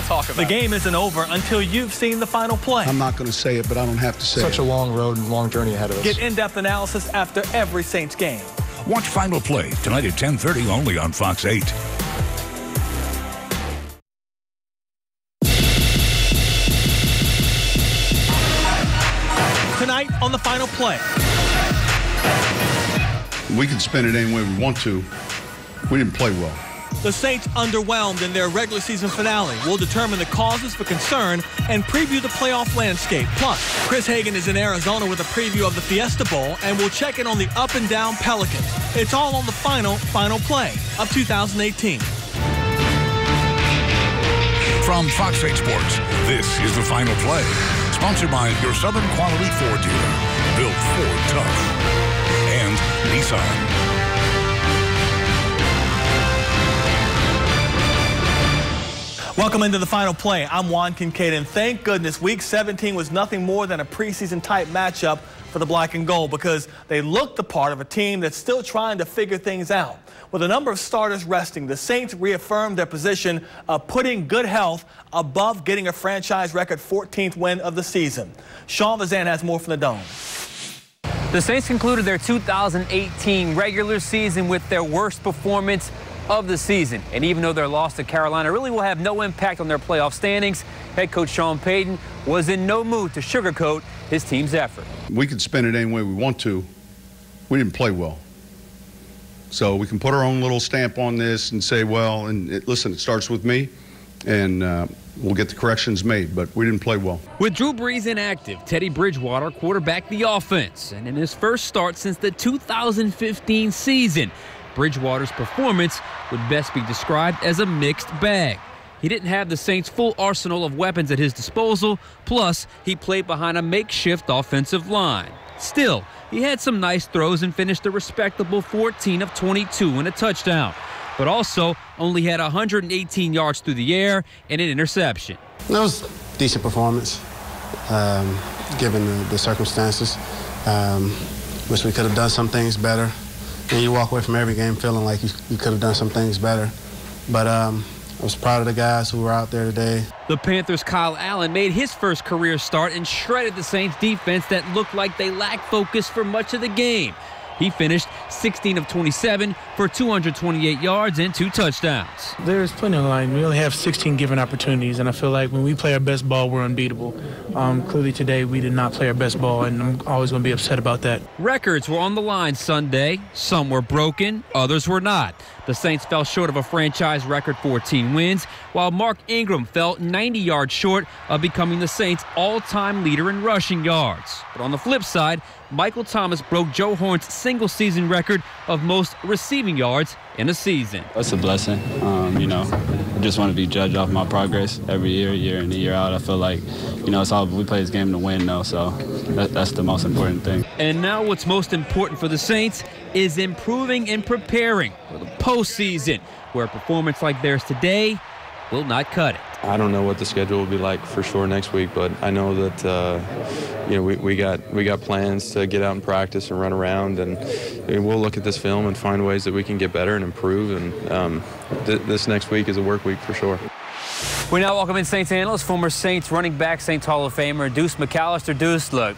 talk about. The game isn't over until you've seen the final play. I'm not going to say it, but I don't have to say it. Such a long road and long journey ahead of us. Get in-depth analysis after every Saints game. Watch Final Play tonight at 10:30 only on Fox 8. Tonight on the Final Play. We can spin it any way we want to. We didn't play well. The Saints underwhelmed in their regular season finale. We'll determine the causes for concern and preview the playoff landscape. Plus, Chris Hagan is in Arizona with a preview of the Fiesta Bowl, and we'll check in on the up and down Pelicans. It's all on the Final Play of 2018. From Fox 8 Sports, this is the Final Play. Sponsored by your Southern Quality Ford dealer. Built Ford tough. And Nissan. Welcome into the Final Play. I'm Juan Kincaid, and thank goodness Week 17 was nothing more than a preseason-type matchup for the black and gold because they looked the part of a team that's still trying to figure things out. With a number of starters resting, the Saints reaffirmed their position of putting good health above getting a franchise record 14th win of the season. Sean Vazan has more from the Dome. The Saints concluded their 2018 regular season with their worst performance of the season. And even though their loss to Carolina really will have no impact on their playoff standings, head coach Sean Payton was in no mood to sugarcoat his team's effort. We can spin it any way we want to. We didn't play well. So we can put our own little stamp on this and say, well, listen, it starts with me, and we'll get the corrections made, but we didn't play well. With Drew Brees inactive, Teddy Bridgewater quarterbacked the offense. And in his first start since the 2015 season, Bridgewater's performance would best be described as a mixed bag. He didn't have the Saints' full arsenal of weapons at his disposal, plus he played behind a makeshift offensive line. Still, he had some nice throws and finished a respectable 14 of 22 and a touchdown, but also only had 118 yards through the air and an interception. It was a decent performance, given the circumstances. Wish we could have done some things better. And you walk away from every game feeling like you could have done some things better. But I was proud of the guys who were out there today. The Panthers' Kyle Allen made his first career start and shredded the Saints' defense that looked like they lacked focus for much of the game. He finished 16 of 27 for 228 yards and 2 touchdowns. There's plenty on the line. We only have 16 given opportunities, and I feel like when we play our best ball, we're unbeatable. Clearly today we did not play our best ball, and I'm always going to be upset about that. Records were on the line Sunday. Some were broken, others were not. The Saints fell short of a franchise record 14 wins, while Mark Ingram fell 90 yards short of becoming the Saints' all-time leader in rushing yards. But on the flip side, Michael Thomas broke Joe Horn's single-season record of most receiving yards in a season. It's a blessing. I just want to be judged off my progress every year in and year out. I feel like, it's all we play this game to win, though, so that's the most important thing. And now what's most important for the Saints is improving and preparing for the postseason, where a performance like theirs today will not cut it. I don't know what the schedule will be like for sure next week, but I know that we got plans to get out and practice and run around, and we'll look at this film and find ways that we can get better and improve. And this next week is a work week for sure. We now welcome in Saints analyst, former Saints running back, Saints Hall of Famer Deuce McAllister. Deuce, look,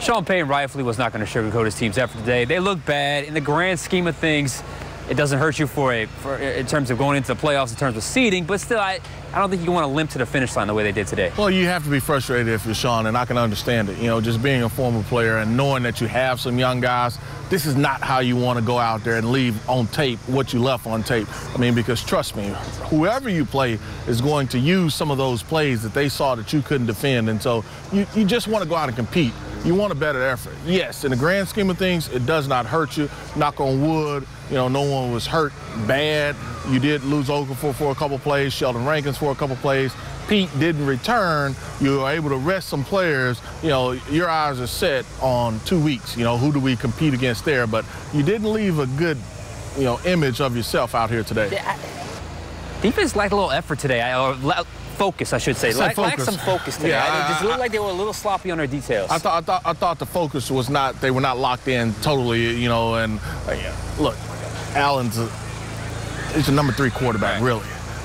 Sean Payton rightfully was not going to sugarcoat his team's effort today. They look bad in the grand scheme of things. It doesn't hurt you in terms of going into the playoffs in terms of seeding, but still, I don't think you want to limp to the finish line the way they did today. Well, you have to be frustrated if you're Sean, and I can understand it. Just being a former player and knowing that you have some young guys, this is not how you want to go out there and leave on tape what you left on tape. Because trust me, whoever you play is going to use some of those plays that they saw that you couldn't defend, and so you just want to go out and compete. You want a better effort. Yes, in the grand scheme of things, it does not hurt you. Knock on wood, no one was hurt bad. You did lose Okafor for a couple plays, Sheldon Rankins for a couple plays. Pete didn't return. You were able to rest some players. Your eyes are set on 2 weeks. Who do we compete against there? But you didn't leave a good, image of yourself out here today. Defense lacked a little effort today. Focus, I should say. Lack some focus today. Yeah, it just looked like they were a little sloppy on their details. I thought the focus was not, they were not locked in totally, and look, Allen's he's a number 3 quarterback, really.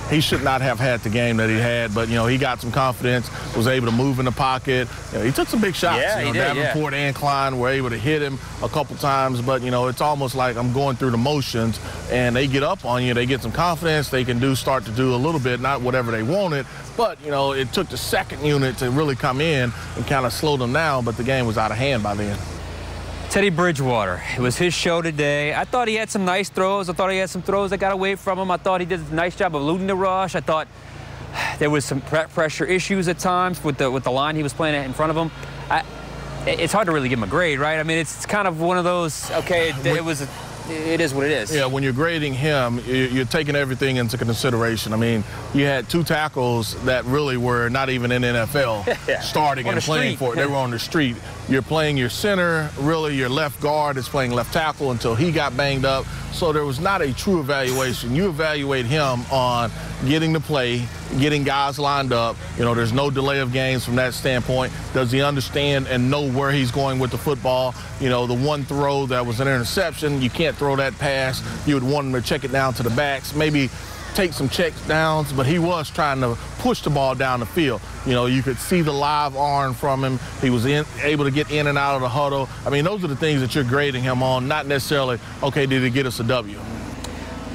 he should not have had the game that he had, but, he got some confidence, was able to move in the pocket. He took some big shots. Yeah, he did, Davenport and Klein were able to hit him a couple times, but, it's almost like I'm going through the motions, and they get up on you. They get some confidence. They can start to do a little bit, not whatever they wanted, but, it took the second unit to really come in and kind of slow them down, but the game was out of hand by then. Teddy Bridgewater, it was his show today. I thought he had some nice throws. I thought he had some throws that got away from him. I thought he did a nice job of eluding the rush. I thought there was some pressure issues at times with the line he was playing in front of him. It's hard to really give him a grade, right? I mean, it's kind of one of those, okay, it is what it is. Yeah, when you're grading him, you're taking everything into consideration. I mean, you had 2 tackles that really were not even in the NFL starting and playing for it. They were on the street. You're playing your center, really your left guard is playing left tackle until he got banged up. So there was not a true evaluation. You evaluate him on getting the play, getting guys lined up. There's no delay of games from that standpoint. Does he understand and know where he's going with the football? The one throw that was an interception, you can't throw that pass. You would want him to check it down to the backs, maybe take some checks downs, but he was trying to push the ball down the field. You could see the live arm from him. He was able to get in and out of the huddle. I mean, those are the things that you're grading him on, not necessarily, okay, did he get us a W?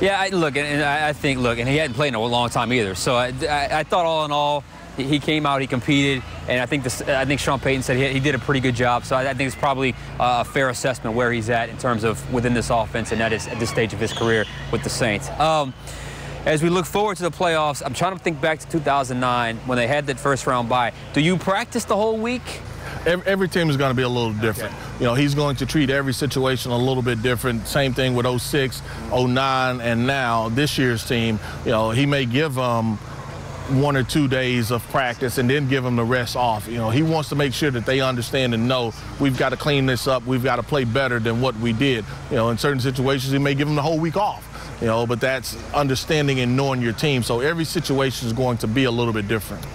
Yeah, I think, and he hadn't played in a long time either. So I thought all in all, he came out, he competed, and I think Sean Payton said he did a pretty good job. So I think it's probably a fair assessment where he's at in terms of within this offense, and that is at this stage of his career with the Saints. As we look forward to the playoffs, I'm trying to think back to 2009 when they had that first round bye. Do you practice the whole week? Every team is going to be a little different. He's going to treat every situation a little bit different. Same thing with 06, 09, and now this year's team. He may give them 1 or 2 days of practice and then give them the rest off. He wants to make sure that they understand and know we've got to clean this up. We've got to play better than what we did. In certain situations, he may give them the whole week off. But that's understanding and knowing your team. So every situation is going to be a little bit different.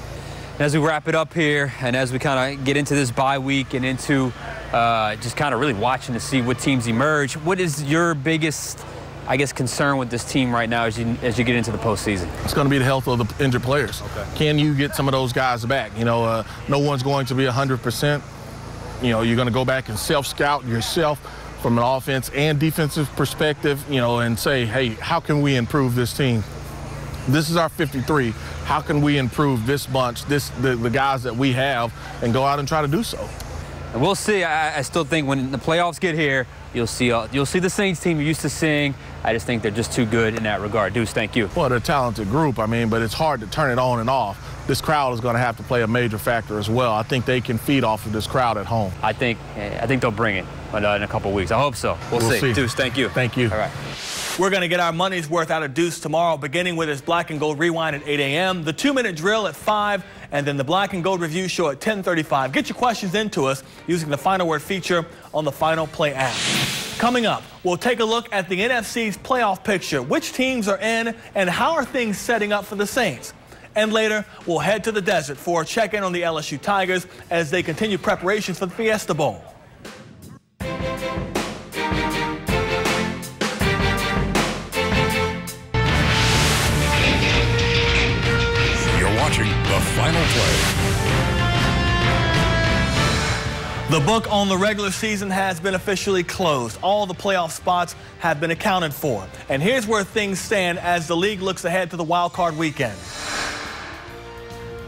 As we wrap it up here, and as we kind of get into this bye week and into just kind of really watching to see what teams emerge, what is your biggest, concern with this team right now as you get into the postseason? It's going to be the health of the injured players. Okay. Can you get some of those guys back? No one's going to be 100%. You're going to go back and self-scout yourself from an offense and defensive perspective, and say, hey, how can we improve this team? This is our 53. How can we improve this bunch, the guys that we have, and go out and try to do so? And we'll see. I still think when the playoffs get here, you'll see the Saints team you're used to seeing. I just think they're just too good in that regard. Deuce, thank you. Well, they're a talented group, but it's hard to turn it on and off. This crowd is going to have to play a major factor as well. I think they can feed off of this crowd at home. I think they'll bring it in a couple of weeks. I hope so. We'll see. Deuce, thank you. Thank you. All right. We're going to get our money's worth out of Deuce tomorrow, beginning with his Black and Gold Rewind at 8 a.m., the 2-minute drill at 5, and then the Black and Gold Review Show at 10:35. Get your questions into us using the Final Word feature on the Final Play app. Coming up, we'll take a look at the NFC's playoff picture. Which teams are in, and how are things setting up for the Saints? And later, we'll head to the desert for a check-in on the LSU Tigers as they continue preparations for the Fiesta Bowl. The Final Play. The book on the regular season has been officially closed. All the playoff spots have been accounted for. And here's where things stand as the league looks ahead to the wild card weekend.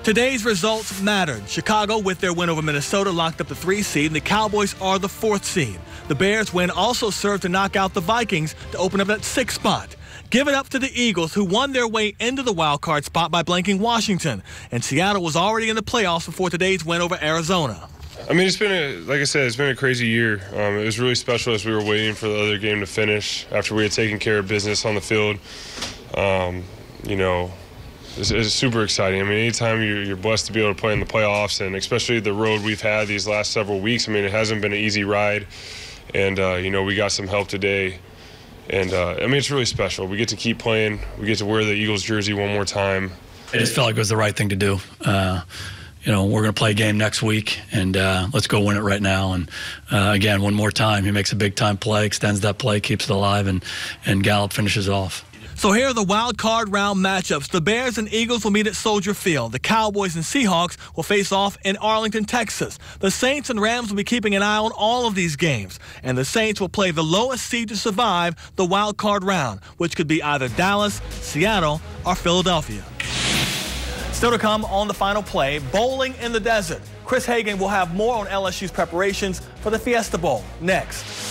Today's results mattered. Chicago, with their win over Minnesota, locked up the 3 seed, and the Cowboys are the 4th seed. The Bears' win also served to knock out the Vikings to open up that 6th spot. Give it up to the Eagles, who won their way into the wild card spot by blanking Washington. And Seattle was already in the playoffs before today's win over Arizona. It's been like I said, it's been a crazy year. It was really special as we were waiting for the other game to finish after we had taken care of business on the field. It's super exciting. Anytime you're blessed to be able to play in the playoffs, and especially the road we've had these last several weeks, it hasn't been an easy ride. And, we got some help today. And, it's really special. We get to keep playing. We get to wear the Eagles jersey one more time. I just felt like it was the right thing to do. We're going to play a game next week, and let's go win it right now. And, again, one more time, he makes a big-time play, extends that play, keeps it alive, and Gallup finishes it off. So here are the wild card round matchups. The Bears and Eagles will meet at Soldier Field. The Cowboys and Seahawks will face off in Arlington, Texas. The Saints and Rams will be keeping an eye on all of these games. And the Saints will play the lowest seed to survive the wild card round, which could be either Dallas, Seattle, or Philadelphia. Still to come on the Final Play, bowling in the desert. Chris Hagan will have more on LSU's preparations for the Fiesta Bowl next.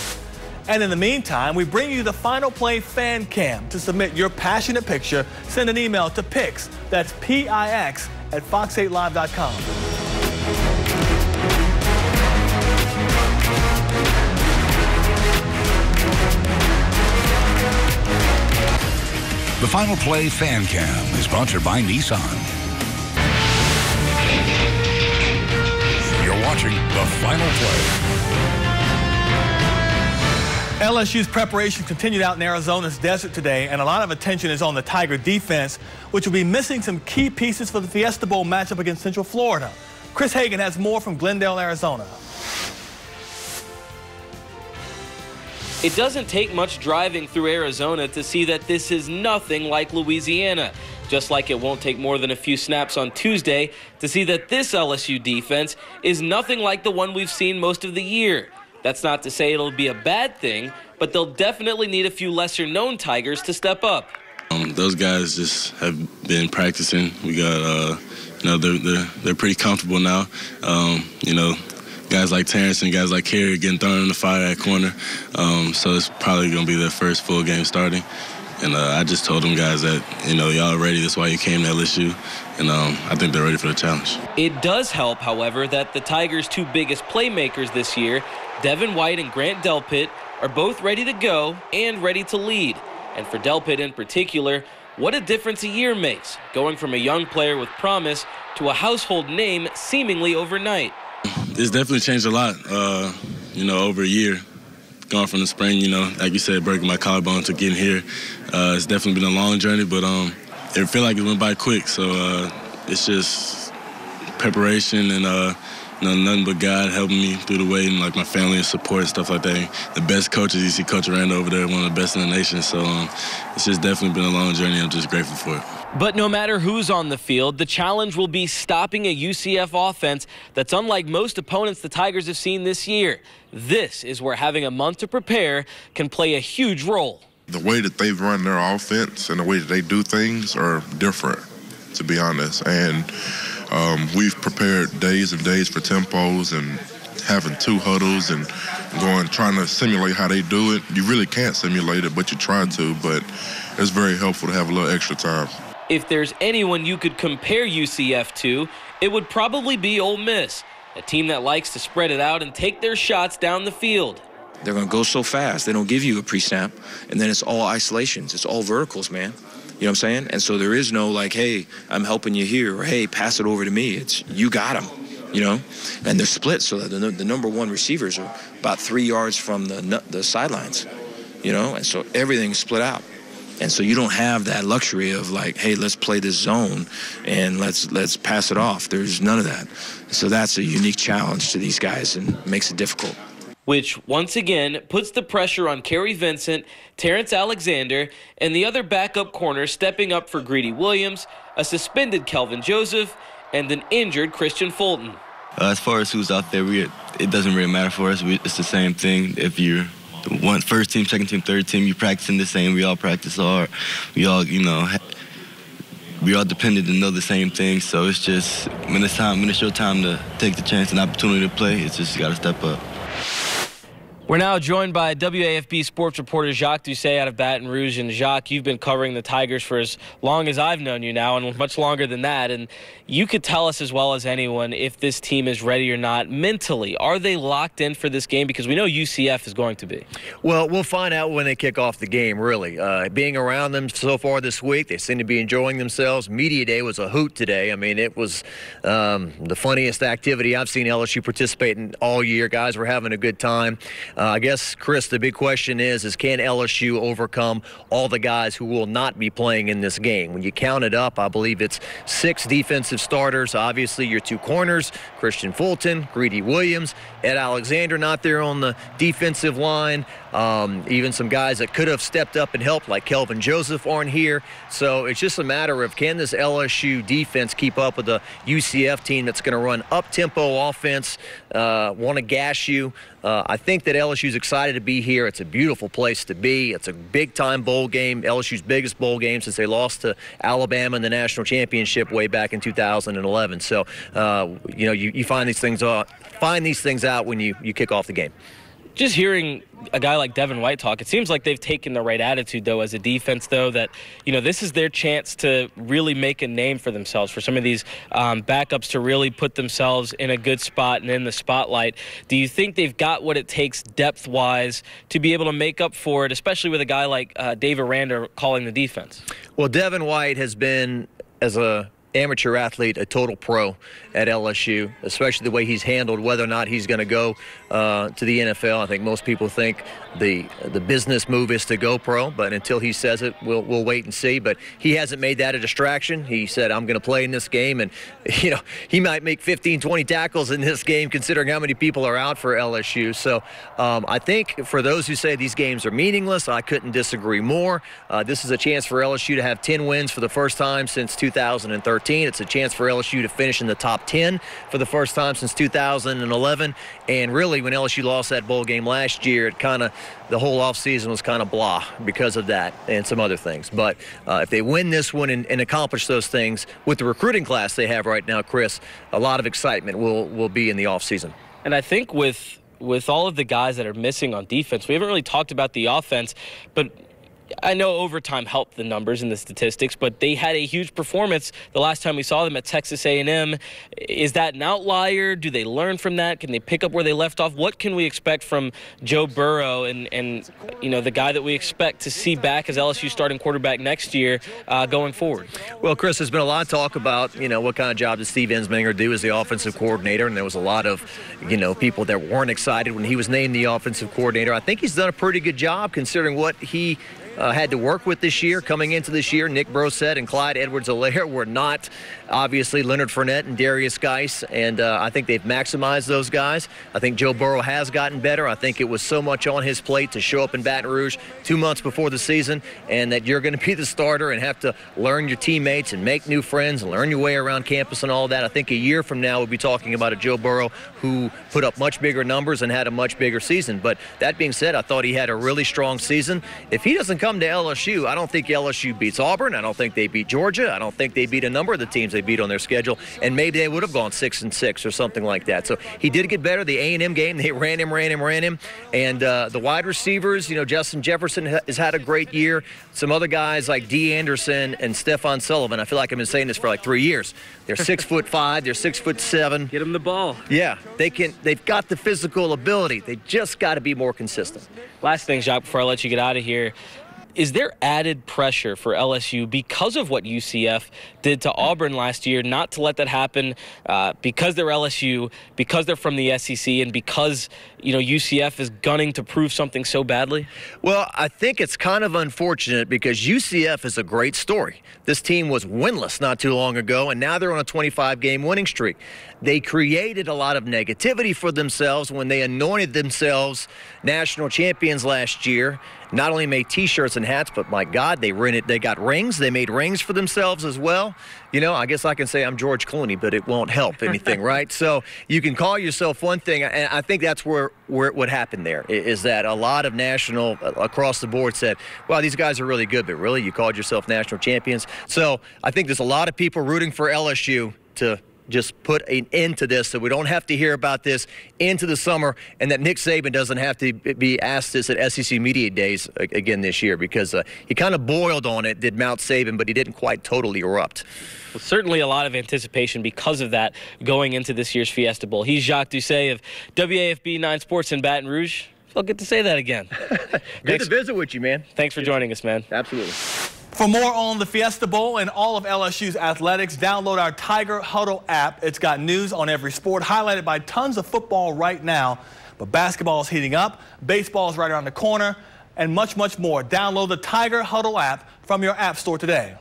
And in the meantime, we bring you the Final Play fan cam. To submit your passionate picture, send an email to Pix, that's P-I-X, at fox8live.com. The Final Play fan cam is sponsored by Nissan. You're watching the Final Play. LSU's preparation continued out in Arizona's desert today, and a lot of attention is on the Tiger defense, which will be missing some key pieces for the Fiesta Bowl matchup against Central Florida. Chris Hagan has more from Glendale, Arizona. It doesn't take much driving through Arizona to see that this is nothing like Louisiana. Just like it won't take more than a few snaps on Tuesday to see that this LSU defense is nothing like the one we've seen most of the year. That's not to say it'll be a bad thing, but they'll definitely need a few lesser-known Tigers to step up. Those guys just have been practicing. We got, they're pretty comfortable now. Guys like Terrence and guys like Carey getting thrown in the fire at corner. So it's probably going to be their first full game starting. And I just told them guys that, y'all ready. That's why you came to LSU. And I think they're ready for the challenge. It does help, however, that the Tigers' two biggest playmakers this year, Devin White and Grant Delpit, are both ready to go and ready to lead. And for Delpit in particular, what a difference a year makes, going from a young player with promise to a household name seemingly overnight. It's definitely changed a lot, over a year. Going from the spring, like you said, breaking my collarbone to getting here. It's definitely been a long journey, but it feel like it went by quick. So it's just preparation and nothing but God helping me through the way, and like my family and support and stuff like that. The best coaches, you see Coach Aranda over there, one of the best in the nation. So it's just definitely been a long journey. I'm just grateful for it. But no matter who's on the field, the challenge will be stopping a UCF offense that's unlike most opponents the Tigers have seen this year. This is where having a month to prepare can play a huge role. The way that they run their offense and the way that they do things are different, to be honest. And we've prepared days and days for tempos and having two huddles and trying to simulate how they do it. You really can't simulate it, but you try to. But it's very helpful to have a little extra time. If there's anyone you could compare UCF to, it would probably be Ole Miss, a team that likes to spread it out and take their shots down the field. They're going to go so fast. They don't give you a pre-snap, and then it's all isolations. It's all verticals, man. You know what I'm saying? And so there is no like, hey, I'm helping you here, or hey, pass it over to me. It's you got them, And they're split, so that the number one receivers are about 3 yards from the sidelines, And so everything's split out. And so you don't have that luxury of like, hey, let's play this zone and let's pass it off. There's none of that. So that's a unique challenge to these guys and makes it difficult. Which, once again, puts the pressure on Kerry Vincent, Terrence Alexander, and the other backup corners stepping up for Greedy Williams, a suspended Kelvin Joseph, and an injured Christian Fulton. As far as who's out there, it doesn't really matter for us. It's the same thing. If you're first team, second team, third team, you practicing the same. We all practice hard. We all, we all dependent to know the same thing. So it's just when it's your time to take the chance and opportunity to play, it's just you got to step up. We're now joined by WAFB sports reporter Jacques Doucet out of Baton Rouge. And Jacques, you've been covering the Tigers for as long as I've known you now, and much longer than that. And you could tell us as well as anyone if this team is ready or not mentally. Are they locked in for this game? Because we know UCF is going to be. Well, we'll find out when they kick off the game, really. Being around them so far this week, they seem to be enjoying themselves. Media Day was a hoot today. I mean, it was the funniest activity I've seen LSU participate in all year. Guys were having a good time. I guess, Chris, the big question is can LSU overcome all the guys who will not be playing in this game? When you count it up, I believe it's 6 defensive starters. Obviously, your 2 corners, Christian Fulton, Greedy Williams, Ed Alexander not there on the defensive line. Even some guys that could have stepped up and helped, like Kelvin Joseph, aren't here. So it's just a matter of, can this LSU defense keep up with the UCF team that's going to run up-tempo offense, want to gash you. I think that LSU's excited to be here. It's a beautiful place to be. It's a big-time bowl game, LSU's biggest bowl game since they lost to Alabama in the national championship way back in 2011. So, you find these things out when you kick off the game. Just hearing a guy like Devin White talk, it seems like they've taken the right attitude, though, as a defense, though, that, this is their chance to really make a name for themselves, for some of these backups to really put themselves in a good spot and in the spotlight. Do you think they've got what it takes depth-wise to be able to make up for it, especially with a guy like Dave Aranda calling the defense? Well, Devin White has been, as a amateur athlete, a total pro at LSU, especially the way he's handled whether or not he's going to go to the NFL. I think most people think the business move is to go pro, but until he says it, we'll wait and see. But he hasn't made that a distraction. He said, I'm going to play in this game, and he might make 15, 20 tackles in this game considering how many people are out for LSU. So I think for those who say these games are meaningless, I couldn't disagree more. This is a chance for LSU to have 10 wins for the first time since 2013. It's a chance for LSU to finish in the top 10 for the first time since 2011. And really, when LSU lost that bowl game last year, the whole offseason was kind of blah because of that and some other things. But if they win this one and accomplish those things with the recruiting class they have right now, Chris, a lot of excitement will be in the offseason. And I think with all of the guys that are missing on defense, we haven't really talked about the offense, but I know overtime helped the numbers and the statistics, but they had a huge performance the last time we saw them at Texas A&M. Is that an outlier? Do they learn from that? Can they pick up where they left off? What can we expect from Joe Burrow and the guy that we expect to see back as LSU starting quarterback next year going forward? Well, Chris, there's been a lot of talk about, what kind of job does Steve Ensminger do as the offensive coordinator, and there was a lot of, people that weren't excited when he was named the offensive coordinator. I think he's done a pretty good job considering what he had to work with this year. Coming into this year, Nick Brossette and Clyde Edwards-Helaire were not, obviously, Leonard Fournette and Darius Geis, and I think they've maximized those guys. I think Joe Burrow has gotten better. I think it was so much on his plate to show up in Baton Rouge 2 months before the season, and that you're going to be the starter and have to learn your teammates and make new friends and learn your way around campus and all that. I think a year from now we'll be talking about a Joe Burrow who put up much bigger numbers and had a much bigger season. But that being said, I thought he had a really strong season. If he doesn't come to LSU, I don't think LSU beats Auburn. I don't think they beat Georgia. I don't think they beat a number of the teams they beat on their schedule, and maybe they would have gone 6-6 or something like that. So he did get better. The A&M game, they ran him, and the wide receivers, Justin Jefferson has had a great year. Some other guys like D. Anderson and Stephon Sullivan, I feel like I've been saying this for like 3 years. They're 6'5", they're 6'7". Get them the ball. Yeah, they've got the physical ability. They just got to be more consistent. Last thing, Jacques, before I let you get out of here. Is there added pressure for LSU because of what UCF did to Auburn last year, not to let that happen because they're LSU, because they're from the SEC, and because, UCF is gunning to prove something so badly? Well, I think it's kind of unfortunate because UCF is a great story. This team was winless not too long ago, and now they're on a 25-game winning streak. They created a lot of negativity for themselves when they anointed themselves national champions last year. Not only made T-shirts and hats, but my God, they got rings. They made rings for themselves as well. I guess I can say I'm George Clooney, but it won't help anything, right? So you can call yourself one thing, and I think that's where what happened there is that a lot of national across the board said, well, these guys are really good, but really, you called yourself national champions. So I think there's a lot of people rooting for LSU to just put an end to this so we don't have to hear about this into the summer, and that Nick Saban doesn't have to be asked this at SEC Media Days again this year, because he kind of boiled on it, did Mount Saban, but he didn't quite totally erupt. Well, certainly a lot of anticipation because of that going into this year's Fiesta Bowl. He's Jacques Doucet of WAFB 9 Sports in Baton Rouge. I'll get to say that again. Good to visit with you, man. Thanks for joining us, man. Absolutely. For more on the Fiesta Bowl and all of LSU's athletics, download our Tiger Huddle app. It's got news on every sport, highlighted by tons of football right now. But basketball is heating up, baseball is right around the corner, and much, much more. Download the Tiger Huddle app from your app store today.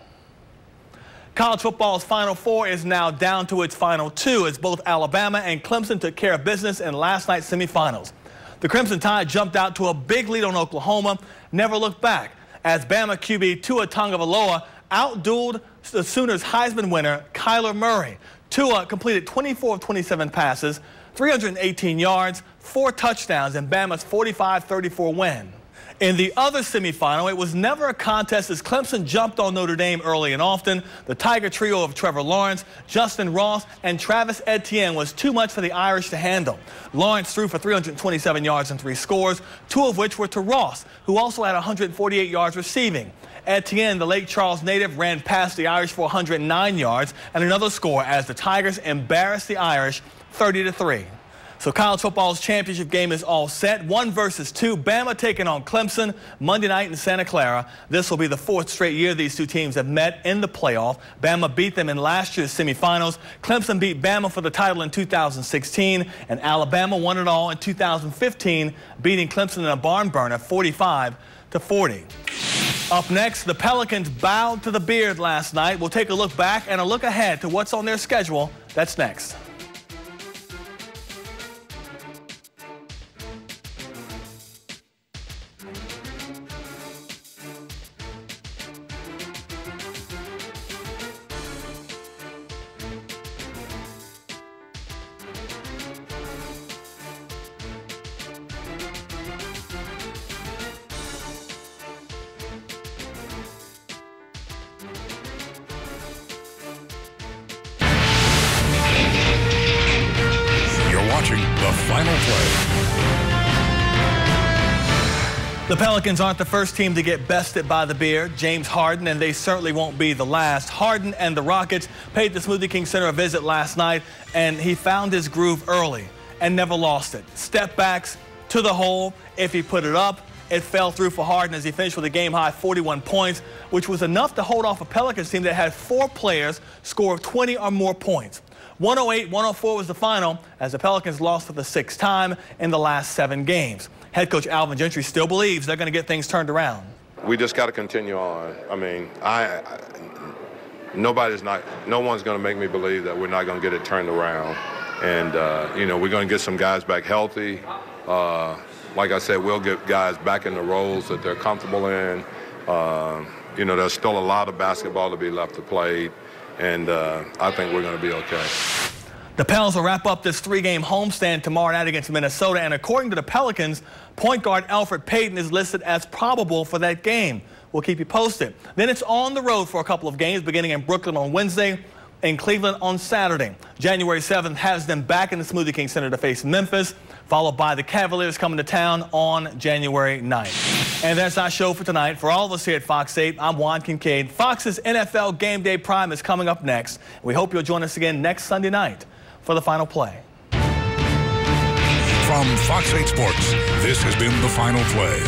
College football's Final Four is now down to its final two as both Alabama and Clemson took care of business in last night's semifinals. The Crimson Tide jumped out to a big lead on Oklahoma, never looked back, as Bama QB Tua Tagovailoa outdueled the Sooners' Heisman winner, Kyler Murray. Tua completed 24 of 27 passes, 318 yards, 4 touchdowns, and Bama's 45-34 win. In the other semifinal, it was never a contest as Clemson jumped on Notre Dame early and often. The Tiger trio of Trevor Lawrence, Justin Ross, and Travis Etienne was too much for the Irish to handle. Lawrence threw for 327 yards and 3 scores, 2 of which were to Ross, who also had 148 yards receiving. Etienne, the Lake Charles native, ran past the Irish for 109 yards and another score as the Tigers embarrassed the Irish 30-3. So college football's championship game is all set. 1 versus 2. Bama taking on Clemson Monday night in Santa Clara. This will be the 4th straight year these two teams have met in the playoff. Bama beat them in last year's semifinals. Clemson beat Bama for the title in 2016, and Alabama won it all in 2015, beating Clemson in a barn burner 45-40. Up next, the Pelicans bowed to the beard last night. We'll take a look back and a look ahead to what's on their schedule. That's next. Watching the Final Play. The Pelicans aren't the first team to get bested by the beard. James Harden, and they certainly won't be the last. Harden and the Rockets paid the Smoothie King Center a visit last night, and he found his groove early and never lost it. Step backs to the hole. If he put it up, it fell through for Harden as he finished with a game-high 41 points, which was enough to hold off a Pelicans team that had 4 players score 20 or more points. 108-104 was the final as the Pelicans lost for the 6th time in the last 7 games. Head coach Alvin Gentry still believes they're going to get things turned around. We just got to continue on. I mean, no one's going to make me believe that we're not going to get it turned around. And, you know, we're going to get some guys back healthy. Like I said, we'll get guys back in the roles that they're comfortable in. You know, there's still a lot of basketball to be left to play. And I think we're going to be okay. The Pels will wrap up this 3-game homestand tomorrow night against Minnesota. And according to the Pelicans, point guard Alfred Payton is listed as probable for that game. We'll keep you posted. Then it's on the road for a couple of games, beginning in Brooklyn on Wednesday, in Cleveland on Saturday. January 7th has them back in the Smoothie King Center to face Memphis, followed by the Cavaliers coming to town on January 9th. And that's our show for tonight. For all of us here at Fox 8, I'm Juan Kincaid. Fox's NFL Game Day Prime is coming up next. We hope you'll join us again next Sunday night for the Final Play. From Fox 8 Sports, this has been the Final Play.